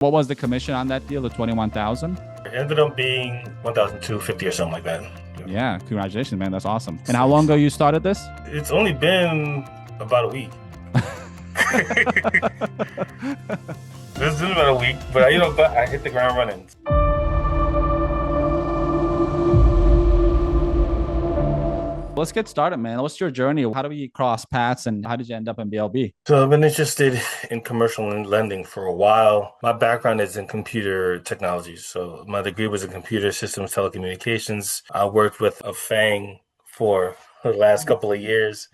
What was the commission on that deal, the 21,000? It ended up being 1,250 or something like that. Yeah, congratulations, man. That's awesome. And how long Thanks. ago you started this? It's only been about a week. It's been about a week, but but I hit the ground running. Let's get started, man. What's your journey? How do we cross paths and how did you end up in BLB? So I've been interested in commercial lending for a while. My background is in computer technology. So my degree was in computer systems telecommunications. I worked with a FAANG for the last couple of years.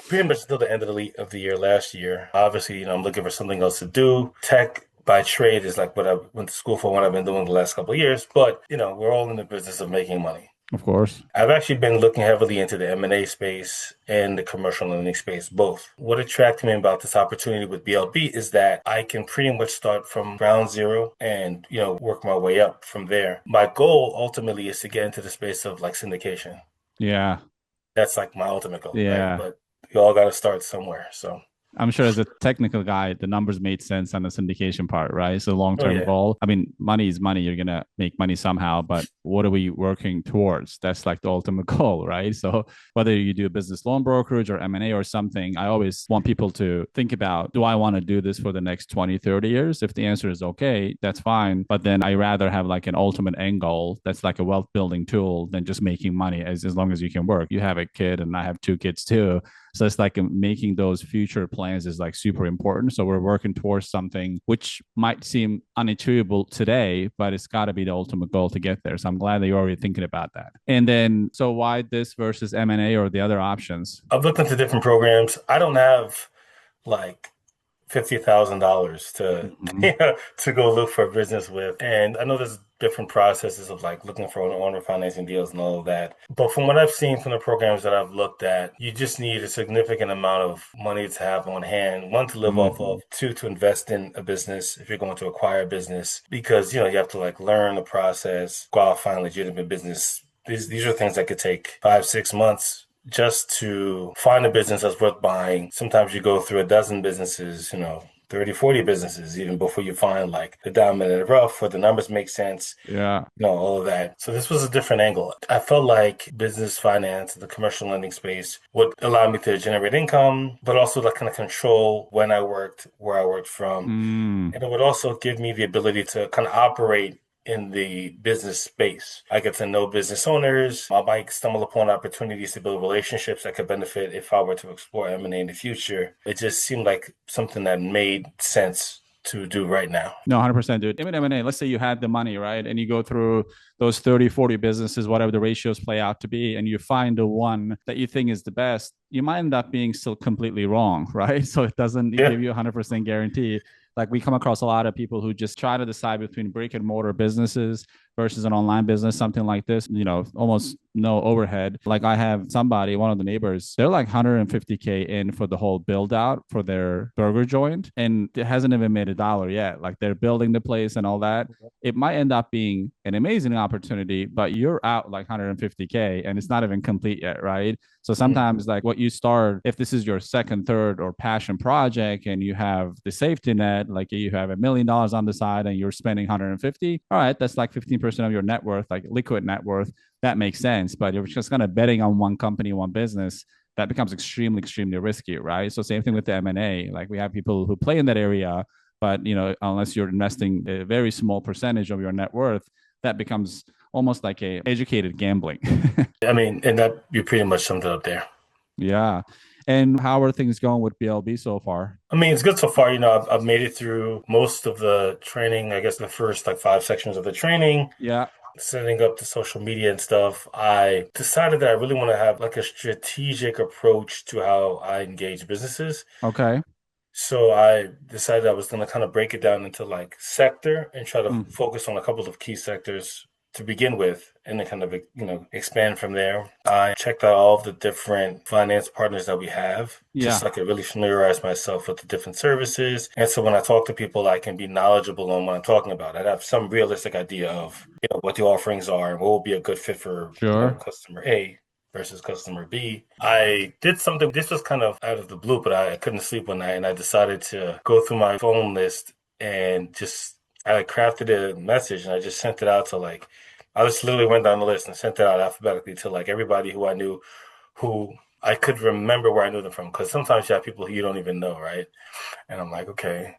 Pretty much till the end of the year last year. Obviously, I'm looking for something else to do. Tech by trade is like what I went to school for, what I've been doing the last couple of years. But, we're all in the business of making money. Of course. I've actually been looking heavily into the M&A space and the commercial lending space, both. What attracted me about this opportunity with BLB is that I can pretty much start from ground zero and, work my way up from there. My goal ultimately is to get into the space of like syndication. Yeah. That's like my ultimate goal, right? Yeah. But you all got to start somewhere. So I'm sure as a technical guy, the numbers made sense on the syndication part, right? So long-term yeah. goal. I mean, money is money. You're gonna make money somehow, but what are we working towards? That's like the ultimate goal, right? So whether you do a business loan brokerage or M&A or something, I always want people to think about, do I want to do this for the next 20, 30 years? If the answer is okay, that's fine. But then I rather have like an ultimate end goal that's like a wealth building tool than just making money as long as you can work. You have a kid and I have two kids too. So it's like making those future plans is like super important. So we're working towards something which might seem unachievable today, but it's got to be the ultimate goal to get there. So I'm glad that you're already thinking about that. And then, so why this versus M&A or the other options? I've looked into different programs. I don't have like $50,000 to to go look for a business with. And I know there's different processes of like looking for owner financing deals and all of that. But from what I've seen from the programs that I've looked at, you just need a significant amount of money to have on hand. One, to live off of, two, to invest in a business if you're going to acquire a business, because you have to like learn the process, go out, find legitimate business. These are things that could take 5, 6 months just to find a business that's worth buying. Sometimes you go through a dozen businesses, 30, 40 businesses, even before you find like the diamond in the rough where the numbers make sense. Yeah. All of that. So this was a different angle. I felt like business finance, the commercial lending space would allow me to generate income, but also like kind of control when I worked, where I worked from. And it would also give me the ability to kind of operate in the business space. I get to know business owners. I might stumble upon opportunities to build relationships that could benefit if I were to explore M&A in the future. It just seemed like something that made sense to do right now. No, 100%, dude. Even M&A, let's say you had the money, right? And you go through those 30, 40 businesses, whatever the ratios play out to be, and you find the one that you think is the best, you might end up being still completely wrong, right? So it doesn't give you a 100% guarantee. Like we come across a lot of people who just try to decide between brick and mortar businesses versus an online business, something like this, almost no overhead. Like I have somebody, one of the neighbors, they're like 150K in for the whole build out for their burger joint. And it hasn't even made $1 yet. Like they're building the place and all that. It might end up being an amazing opportunity, but you're out like 150K and it's not even complete yet, right? So sometimes like what you start, if this is your second, third or passion project and you have the safety net, like you have $1 million on the side and you're spending 150, all right, that's like 15% of your net worth, like liquid net worth. That makes sense. But you're just kind of betting on one company, one business, that becomes extremely, extremely risky, right? So same thing with the M&A. Like we have people who play in that area, but unless you're investing a very small percentage of your net worth, that becomes almost like a educated gambling. I mean, and that you pretty much summed it up there. Yeah. And how are things going with BLB so far? I mean, it's good so far. I've made it through most of the training, I guess the first like 5 sections of the training. Yeah. Setting up the social media and stuff. I decided that I really want to have like a strategic approach to how I engage businesses. Okay. So I decided I was going to kind of break it down into like sector and try to focus on a couple of key sectors to begin with, and then kind of, expand from there. I checked out all of the different finance partners that we have, just so I could really familiarize myself with the different services. And so when I talk to people, I can be knowledgeable on what I'm talking about. I'd have some realistic idea of, what the offerings are and what will be a good fit for customer A versus customer B. I did something, this was kind of out of the blue, but I couldn't sleep one night and I decided to go through my phone list and just I like, crafted a message and I just sent it out to like I just literally went down the list and sent it out alphabetically to like everybody who I knew who I could remember where I knew them from. Because sometimes you have people who you don't even know, right? And I'm like, okay.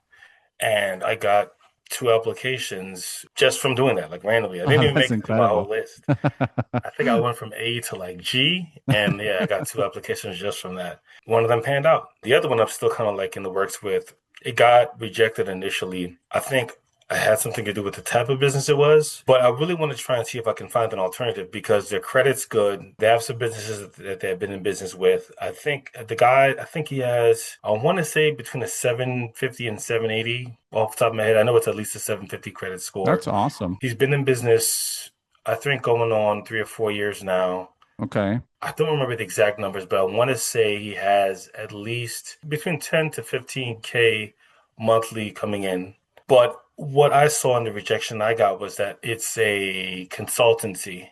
And I got two applications just from doing that, like randomly. I didn't Oh, even that's make it through my whole incredible. list. I think I went from A to like G, and yeah, I got two applications just from that. One of them panned out. The other one I'm still kind of like in the works with. It got rejected initially. I think it had something to do with the type of business it was, but I really want to try and see if I can find an alternative because their credit's good. They have some businesses that they've been in business with. I think the guy, I think he has, I want to say between a 750 and 780 off the top of my head. I know it's at least a 750 credit score. That's awesome. He's been in business, I think, going on 3 or 4 years now. Okay. I don't remember the exact numbers, but I want to say he has at least between 10 to 15K monthly coming in. But what I saw in the rejection I got was that it's a consultancy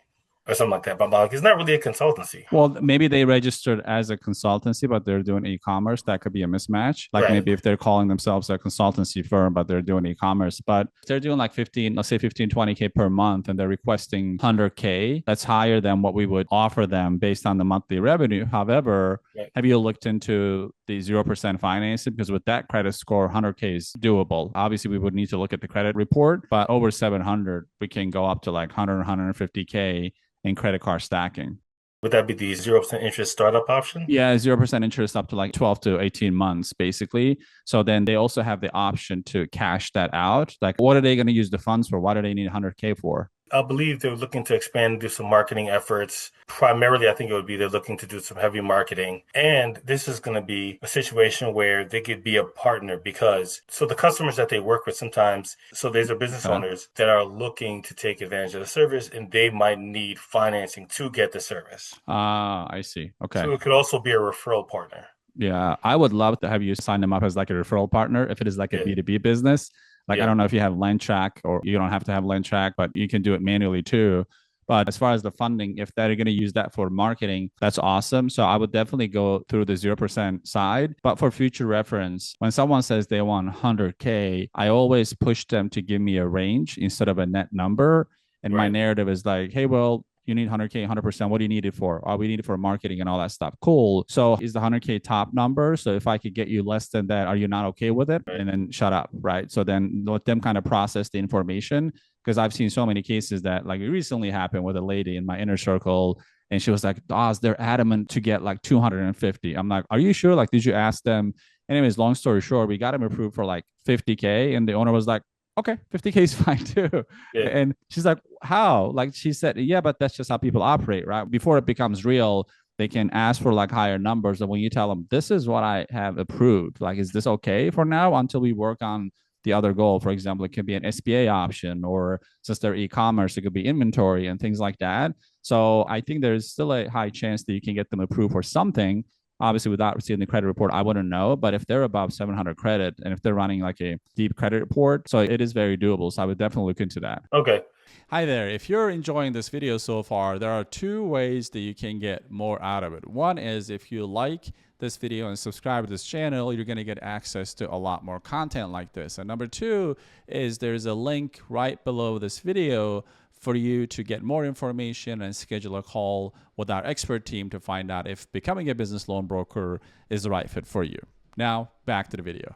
or something like that. But I'm like, it's not really a consultancy. Well, maybe they registered as a consultancy, but they're doing e-commerce. That could be a mismatch. Like Right. maybe if they're calling themselves a consultancy firm, but they're doing e-commerce. But if they're doing like 15, let's say 15, 20K per month, and they're requesting 100K, that's higher than what we would offer them based on the monthly revenue. However, Right. have you looked into the 0% financing? Because with that credit score, 100K is doable. Obviously, we would need to look at the credit report, but over 700, we can go up to like 100, 150K in credit card stacking. Would that be the 0% interest startup option? Yeah, 0% interest up to like 12 to 18 months, basically. So then they also have the option to cash that out. Like, what are they going to use the funds for? What do they need 100K for? I believe they're looking to expand, do some marketing efforts. Primarily, I think it would be they're looking to do some heavy marketing. And this is going to be a situation where they could be a partner because so the customers that they work with sometimes, so there's a business Okay. owners that are looking to take advantage of the service and they might need financing to get the service. I see. Okay. So it could also be a referral partner. Yeah, I would love to have you sign them up as like a referral partner if it is like a Yeah. B2B business. Like, I Yeah. don't know if you have LendTrack or you don't have to have LendTrack, but you can do it manually too. But as far as the funding, if they're going to use that for marketing, that's awesome. So I would definitely go through the 0% side. But for future reference, when someone says they want 100K, I always push them to give me a range instead of a net number. And my Right. narrative is like, hey, well, you need 100K, 100%. What do you need it for? Oh, we need it for marketing and all that stuff. Cool. So is the 100K top number? So if I could get you less than that, are you not okay with it? Right. And then shut up, right? So then let them kind of process the information because I've seen so many cases that like it recently happened with a lady in my inner circle. And she was like, Oz, they're adamant to get like 250. I'm like, are you sure? Like, did you ask them? Anyways, long story short, we got him approved for like 50K. And the owner was like, okay, 50K is fine too. Yeah. And she's like, how? Like she said, yeah, but that's just how people operate, right? Before it becomes real, they can ask for like higher numbers. And when you tell them, this is what I have approved, like, is this okay for now until we work on the other goal? For example, it could be an SBA option, or since they're e-commerce, it could be inventory and things like that. So I think there's still a high chance that you can get them approved for something. Obviously, without receiving the credit report, I wouldn't know. But if they're above 700 credit and if they're running like a deep credit report, so it is very doable. So I would definitely look into that. Okay. Hi there. If you're enjoying this video so far, there are two ways that you can get more out of it. One is if you like this video and subscribe to this channel, you're going to get access to a lot more content like this. And number two is there's a link right below this video for you to get more information and schedule a call with our expert team to find out if becoming a business loan broker is the right fit for you. Now, back to the video.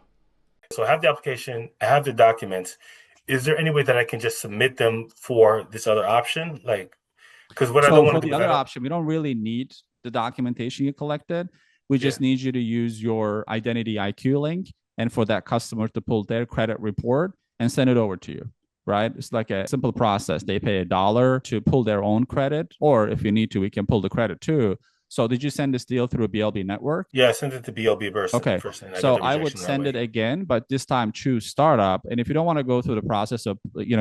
So I have the application, I have the documents. Is there any way that I can just submit them for this other option? Like, because what I don't So want for to do the is I other don't, option, we don't really need the documentation you collected. We yeah. just need you to use your Identity IQ link and for that customer to pull their credit report and send it over to you, right? It's like a simple process. They pay $1 to pull their own credit, or if you need to, we can pull the credit too. So did you send this deal through a BLB network? Yeah, I sent it to BLB first, Okay. first and I got So the I would rejection that send it way. again, but this time choose startup. And if you don't want to go through the process of,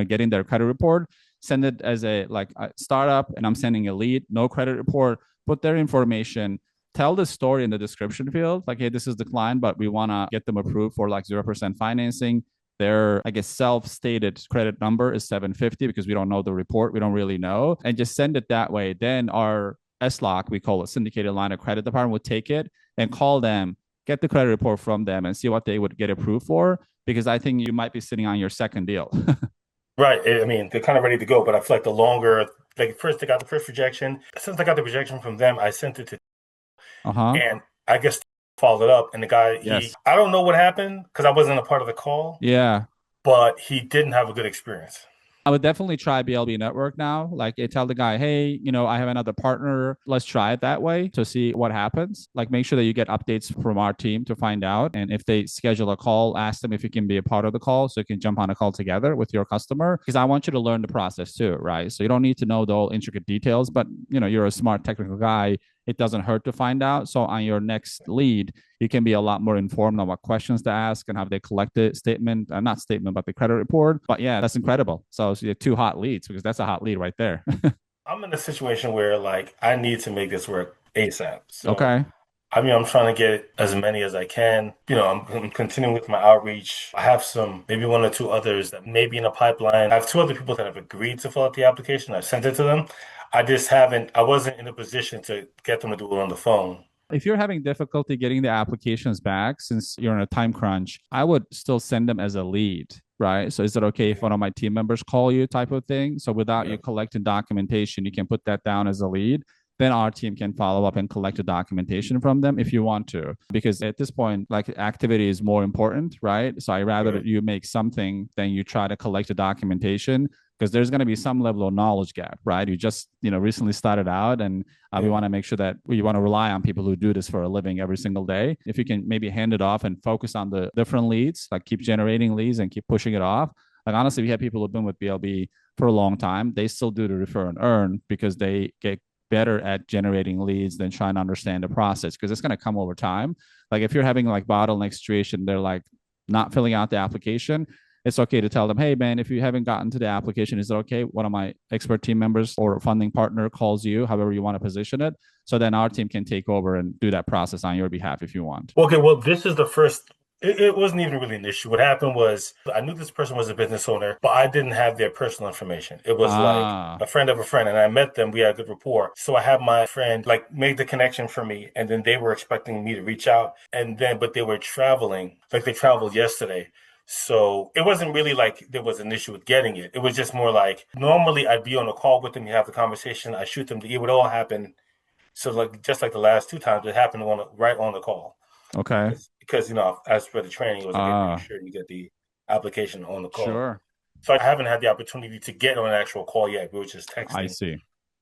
getting their credit report, send it as a startup, and I'm sending a lead, no credit report, put their information, tell the story in the description field. Like, hey, this is the client, but we want to get them approved for like 0% financing. Their, I guess, self-stated credit number is 750 because we don't know the report. We don't really know. And just send it that way. Then our SLOC, we call it syndicated line of credit department, would take it and call them, get the credit report from them and see what they would get approved for. because I think you might be sitting on your second deal. Right. I mean, they're kind of ready to go, but I feel like the longer, like first they got the first rejection. Since I got the rejection from them, I sent it to, Uh-huh. and I guess followed up. And the guy, Yes. I don't know what happened because I wasn't a part of the call, Yeah. but he didn't have a good experience. I would definitely try BLB Network now. Like, tell the guy, hey, I have another partner. Let's try it that way to see what happens. Like, make sure that you get updates from our team to find out. And if they schedule a call, ask them if you can be a part of the call so you can jump on a call together with your customer. Because I want you to learn the process too, right? So you don't need to know the whole intricate details, but you're a smart technical guy. It doesn't hurt to find out. So on your next lead, you can be a lot more informed on what questions to ask and have they collect the statement, not statement, but the credit report. But yeah, that's incredible. So you have two hot leads because that's a hot lead right there. I'm in a situation where like I need to make this work ASAP. So Okay. I mean, I'm trying to get as many as I can. I'm continuing with my outreach. I have maybe one or two others that may be in the pipeline. I have two other people that have agreed to fill out the application. I sent it to them. I wasn't in a position to get them to do it on the phone. If you're having difficulty getting the applications back since you're in a time crunch, I would still send them as a lead, right? So is it okay if one of my team members call you type of thing? So without you Okay. collecting documentation, you can put that down as a lead. Then our team can follow up and collect the documentation from them if you want to. Because at this point, like activity is more important, right? So I rather Right. you make something than you try to collect the documentation because there's going to be some level of knowledge gap, right? You just, recently started out and we Yeah. want to make sure that we want to rely on people who do this for a living every single day. If you can maybe hand it off and focus on the different leads, like keep generating leads and keep pushing it off. Like honestly, we have people who've been with BLB for a long time. They still do the refer and earn because they get better at generating leads than trying to understand the process because it's going to come over time. Like if you're having like bottleneck situation, they're like not filling out the application. It's okay to tell them, hey man, if you haven't gotten to the application, is it okay? One of my expert team members or funding partner calls you, however you want to position it. So then our team can take over and do that process on your behalf if you want. Okay, well, this is the first. It wasn't even really an issue. What happened was I knew this person was a business owner, but I didn't have their personal information. It was like Ah, a friend of a friend, and I met them. We had a good rapport. So I had my friend like made the connection for me, and then they were expecting me to reach out, but they were traveling, like they traveled yesterday. So it wasn't really like there was an issue with getting it. It was just more like normally I'd be on a call with them, you have the conversation, I shoot them, it would all happen. So like just like the last two times, it happened right on the call okay. because as for the training, it was like, hey, make Ah, sure you get the application on the call. sure. So I haven't had the opportunity to get on an actual call yet. We were just I texting. see.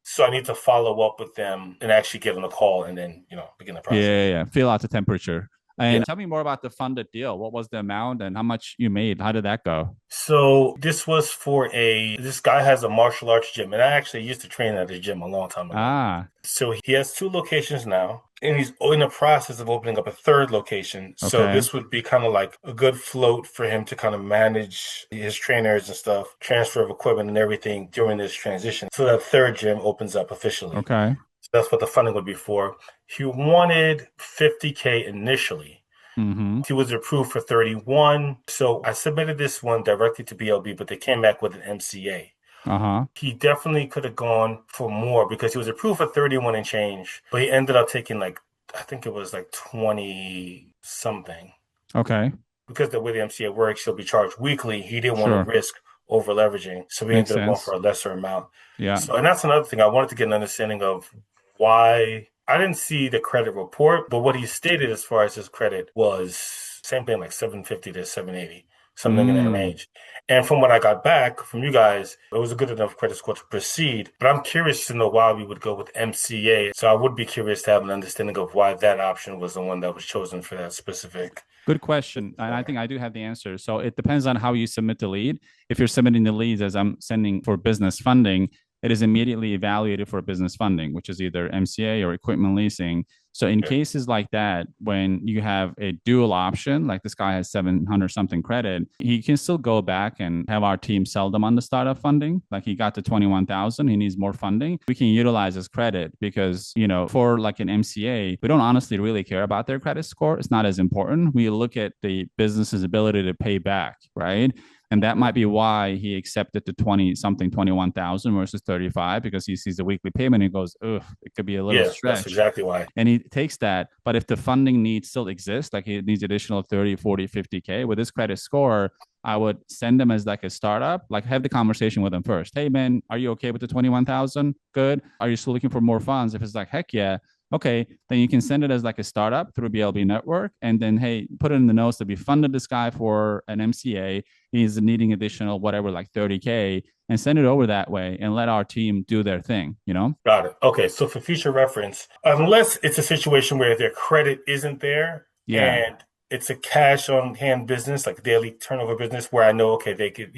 So I need to follow up with them and actually get on the call and then begin the Yeah, process. yeah, yeah. Feel out the temperature. Yeah. And tell me more about the funded deal. What was the amount and how much you made? How did that go? So this was for this guy has a martial arts gym, and I actually used to train at his gym a long time ago. Ah, So he has two locations now, and he's in the process of opening up a third location. So okay. this would be kind of like a good float for him to kind of manage his trainers and stuff, transfer of equipment and everything during this transition. So that third gym opens up officially. Okay. So that's what the funding would be for. He wanted 50K initially. Mm-hmm. He was approved for 31. So I submitted this one directly to BLB, but they came back with an MCA. Uh-huh. He definitely could have gone for more because he was approved for 31 and change, but he ended up taking like, I think it was like 20 something. Okay. Because the way the MCA works, he'll be charged weekly. He didn't want to Sure. risk over leveraging. So we Makes ended up going for sense. a lesser amount. Yeah. So, and that's another thing. I wanted to get an understanding of why I didn't see the credit report, but what he stated as far as his credit was same thing, like 750 to 780, something in that Mm. range. And from what I got back from you guys, it was a good enough credit score to proceed. But I'm curious to know why we would go with MCA. So I would be curious to have an understanding of why that option was the one that was chosen for that specific Good question. And I think I do have the answer. So it depends on how you submit the lead. If you're submitting the leads as I'm sending for business funding, it is immediately evaluated for business funding, which is either MCA or equipment leasing. So in Okay. cases like that, when you have a dual option, like this guy has 700 something credit, he can still go back and have our team sell them on the startup funding. Like he got to 21,000, he needs more funding. We can utilize his credit because, for like an MCA, we don't honestly really care about their credit score. It's not as important. We look at the business's ability to pay back, right? And that might be why he accepted the 20 something 21,000 versus 35, because he sees the weekly payment and he goes, ugh, it could be a little Yeah, that's stretch. exactly why. And he takes that. But if the funding needs still exist, like he needs additional 30, 40, 50K with his credit score, I would send them as like a startup, like have the conversation with them first. Hey man, are you okay with the 21,000? Good. Are you still looking for more funds? If it's like, heck yeah, okay, then you can send it as like a startup through BLB network. And then, hey, put it in the notes that we funded this guy for an MCA. He's needing additional, whatever, like 30K, and send it over that way and let our team do their thing, you know? Got it. Okay, so for future reference, unless it's a situation where their credit isn't there Yeah, and it's a cash on hand business, like daily turnover business, where I know, okay, they could,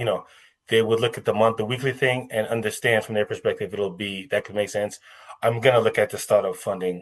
they would look at the weekly thing and understand from their perspective that could make sense. I'm gonna look at the startup funding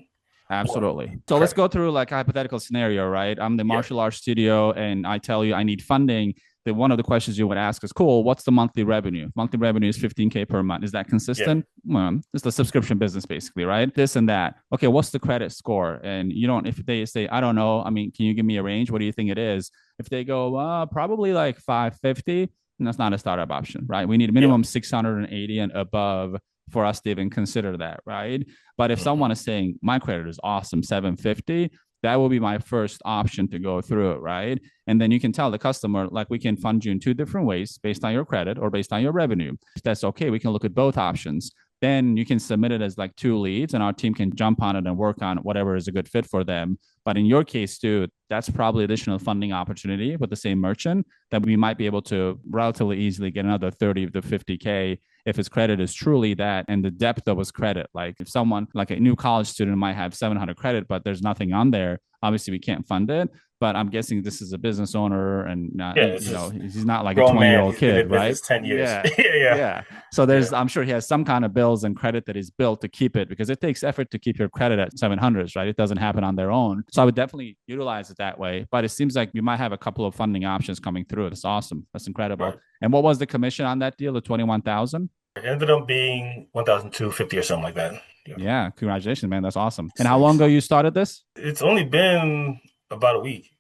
one. absolutely. So let's Credit. go through like a hypothetical scenario, right? I'm the Yeah, martial arts studio and I tell you I need funding. Then one of the questions you would ask is, cool, what's the monthly revenue? Monthly revenue is 15K per month. Is that yeah, consistent? Well, it's the subscription business basically, right? This and that. Okay, what's the credit score? And you don't, if they say, I don't know, I mean, can you give me a range? What do you think it is? If they go, probably like 550, and that's not a startup option, right? We need yeah. minimum 680 and above for us to even consider that, right? But if Mhm. someone is saying my credit is awesome, 750, that will be my first option to go through it, right? And then you can tell the customer, like, we can fund you in two different ways based on your credit or based on your revenue. If that's okay, we can look at both options. Then you can submit it as like two leads, and our team can jump on it and work on whatever is a good fit for them. But in your case, too, that's probably additional funding opportunity with the same merchant that we might be able to relatively easily get another 30 to 50K if his credit is truly that, and the depth of his credit. Like if someone like a new college student might have 700 credit, but there's nothing on there, obviously we can't fund it. But I'm guessing this is a business owner and not, Yeah, this is he's not like a grown 20-year-old man. year-old He's been kid, in right? business 10 years. Yeah. Yeah, yeah, Yeah. So yeah. I'm sure he has some kind of bills and credit that is built to keep it, because it takes effort to keep your credit at 700s, right? It doesn't happen on their own. So I would definitely utilize it that way. But it seems like you might have a couple of funding options coming through. That's awesome. That's incredible. Right. And what was the commission on that deal? The 21,000? It ended up being 1,250 or something like that. Yeah. Yeah, congratulations, man. That's awesome. And how long Thanks. ago you started this? It's only been about a week.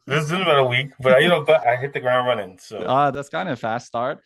This has been about a week, but but I hit the ground running. So That's kind of a fast start.